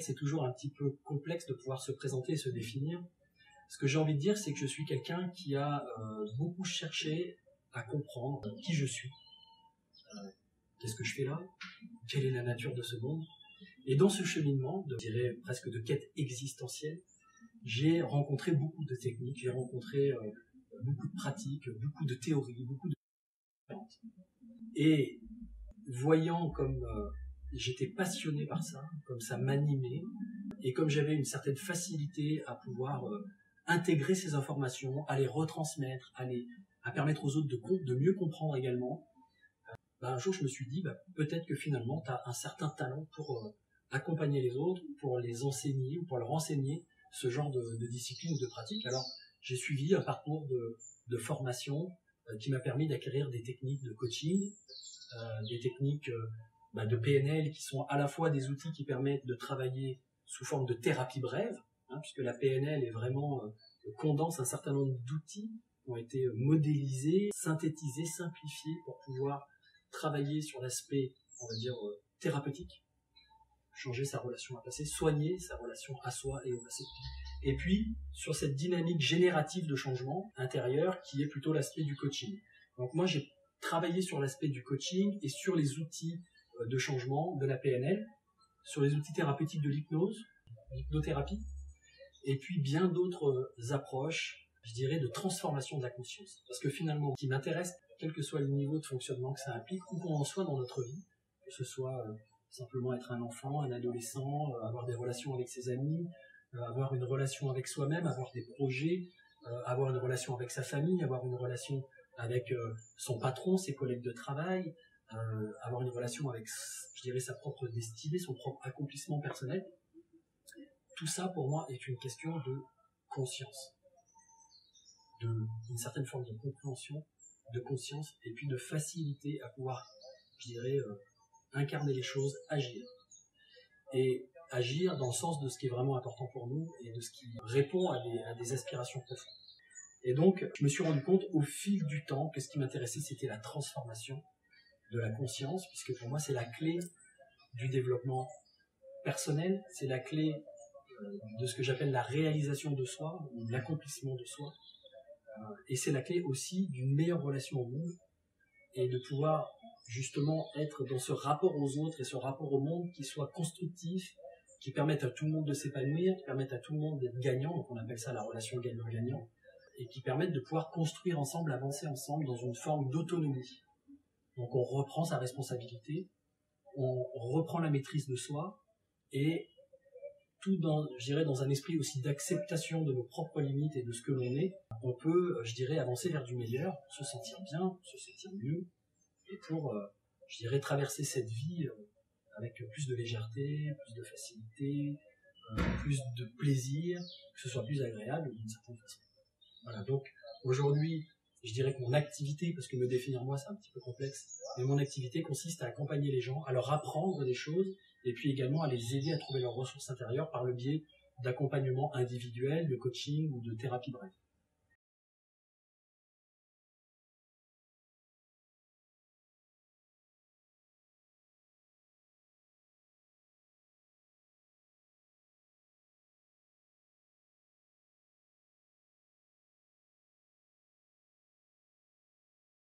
C'est toujours un petit peu complexe de pouvoir se présenter et se définir. Ce que j'ai envie de dire, c'est que je suis quelqu'un qui a beaucoup cherché à comprendre qui je suis, qu'est-ce que je fais là, quelle est la nature de ce monde. Et dans ce cheminement, je dirais presque de quête existentielle, j'ai rencontré beaucoup de techniques, j'ai rencontré beaucoup de pratiques, beaucoup de théories, beaucoup de... Et voyant comme j'étais passionné par ça, comme ça m'animait, et comme j'avais une certaine facilité à pouvoir intégrer ces informations, à les retransmettre, à permettre aux autres de mieux comprendre également, un jour je me suis dit, peut-être que finalement tu as un certain talent pour accompagner les autres, pour les enseigner, ou pour leur enseigner ce genre de discipline ou de pratique. Alors j'ai suivi un parcours de formation qui m'a permis d'acquérir des techniques de coaching, des techniques de PNL qui sont à la fois des outils qui permettent de travailler sous forme de thérapie brève, puisque la PNL est vraiment condense un certain nombre d'outils qui ont été modélisés, synthétisés, simplifiés pour pouvoir travailler sur l'aspect, on va dire, thérapeutique, changer sa relation à passé, soigner sa relation à soi et au passé. Et puis, sur cette dynamique générative de changement intérieur qui est plutôt l'aspect du coaching. Donc moi, j'ai travaillé sur l'aspect du coaching et sur les outils de changement de la PNL, sur les outils thérapeutiques de l'hypnose, l'hypnothérapie, et puis bien d'autres approches, je dirais, de transformation de la conscience. Parce que finalement, ce qui m'intéresse, quel que soit le niveau de fonctionnement que ça implique, où qu'on en soit dans notre vie, que ce soit simplement être un enfant, un adolescent, avoir des relations avec ses amis, avoir une relation avec soi-même, avoir des projets, avoir une relation avec sa famille, avoir une relation avec son patron, ses collègues de travail, avoir une relation avec, je dirais, sa propre destinée, son propre accomplissement personnel. Tout ça, pour moi, est une question de conscience, d'une certaine forme de compréhension, de conscience, et puis de facilité à pouvoir, je dirais, incarner les choses, agir. Et agir dans le sens de ce qui est vraiment important pour nous et de ce qui répond à des aspirations profondes. Et donc, je me suis rendu compte au fil du temps que ce qui m'intéressait, c'était la transformation de la conscience, puisque pour moi, c'est la clé du développement personnel, c'est la clé de ce que j'appelle la réalisation de soi, ou de l'accomplissement de soi, et c'est la clé aussi d'une meilleure relation au monde, et de pouvoir justement être dans ce rapport aux autres et ce rapport au monde qui soit constructif, qui permette à tout le monde de s'épanouir, qui permette à tout le monde d'être gagnant, donc on appelle ça la relation gagnant-gagnant, et qui permette de pouvoir construire ensemble, avancer ensemble dans une forme d'autonomie. Donc on reprend sa responsabilité, on reprend la maîtrise de soi, et tout je dirais, dans un esprit aussi d'acceptation de nos propres limites et de ce que l'on est, on peut, je dirais, avancer vers du meilleur, se sentir bien, se sentir mieux, et pour, je dirais, traverser cette vie avec plus de légèreté, plus de facilité, plus de plaisir, que ce soit plus agréable d'une certaine façon. Voilà, donc aujourd'hui, je dirais que mon activité, parce que me définir moi c'est un petit peu complexe, mais mon activité consiste à accompagner les gens, à leur apprendre des choses, et puis également à les aider à trouver leurs ressources intérieures par le biais d'accompagnement individuel, de coaching ou de thérapie brève.